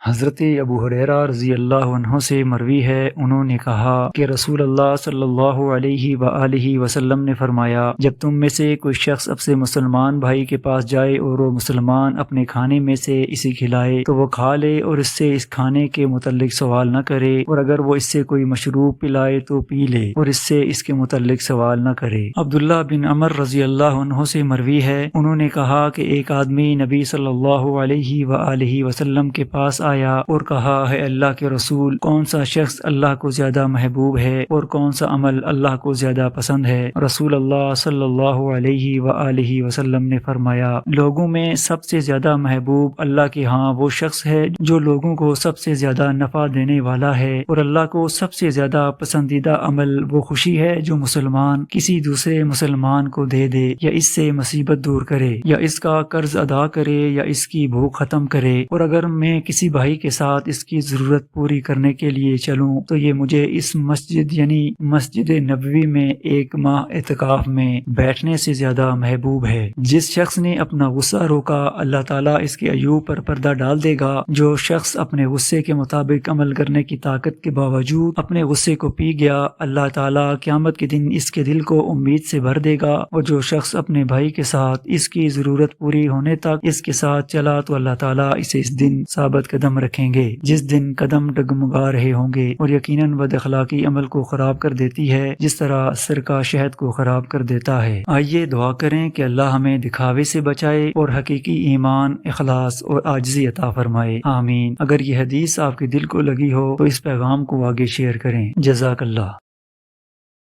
حضرت ابو ہریرہ رضی اللہ عنہ سے مروی ہے، انہوں نے کہا کہ رسول اللہ صلی اللہ علیہ وآلہ وسلم نے فرمایا، جب تم میں سے کوئی شخص اپنے مسلمان بھائی کے پاس جائے اور وہ مسلمان اپنے کھانے میں سے اسے کھلائے تو وہ کھا لے اور اس سے اس کھانے کے متعلق سوال نہ کرے، اور اگر وہ اس سے کوئی مشروب پلائے تو پی لے اور اس سے اس کے متعلق سوال نہ کرے۔ عبداللہ بن عمر رضی اللہ عنہ سے مروی ہے، انہوں نے کہا کہ ایک آدمی نبی صلی اللہ علیہ وآلہ وسلم کے پاس آیا اور کہا، ہے اللہ کے رسول، کون سا شخص اللہ کو زیادہ محبوب ہے اور کون سا عمل اللہ کو زیادہ پسند ہے؟ رسول اللہ صلی اللہ علیہ وآلہ وسلم نے فرمایا، لوگوں میں سب سے زیادہ محبوب اللہ کے ہاں وہ شخص ہے جو لوگوں کو سب سے زیادہ نفع دینے والا ہے، اور اللہ کو سب سے زیادہ پسندیدہ عمل وہ خوشی ہے جو مسلمان کسی دوسرے مسلمان کو دے دے، یا اس سے مصیبت دور کرے، یا اس کا قرض ادا کرے، یا اس کی بھوک ختم کرے۔ اور اگر میں کسی بھائی کے ساتھ اس کی ضرورت پوری کرنے کے لیے چلوں تو یہ مجھے اس مسجد یعنی مسجد نبوی میں 1 ماہ اعتکاف میں بیٹھنے سے زیادہ محبوب ہے۔ جس شخص نے اپنا غصہ روکا، اللہ تعالیٰ اس کے عیوب پر پردہ ڈال دے گا۔ جو شخص اپنے غصے کے مطابق عمل کرنے کی طاقت کے باوجود اپنے غصے کو پی گیا، اللہ تعالیٰ قیامت کے دن اس کے دل کو امید سے بھر دے گا۔ اور جو شخص اپنے بھائی کے ساتھ اس کی ضرورت پوری ہونے تک اس کے ساتھ چلا تو اللہ تعالیٰ اسے اس دن ثابت قدم رکھیں گے، جس دن قدم ڈگمگا رہے ہوں گے۔ اور یقیناً بد اخلاقی عمل کو خراب کر دیتی ہے جس طرح سرکہ شہد کو خراب کر دیتا ہے۔ آئیے دعا کریں کہ اللہ ہمیں دکھاوے سے بچائے اور حقیقی ایمان، اخلاص اور عاجزی عطا فرمائے، آمین۔ اگر یہ حدیث آپ کے دل کو لگی ہو تو اس پیغام کو آگے شیئر کریں۔ جزاک اللہ۔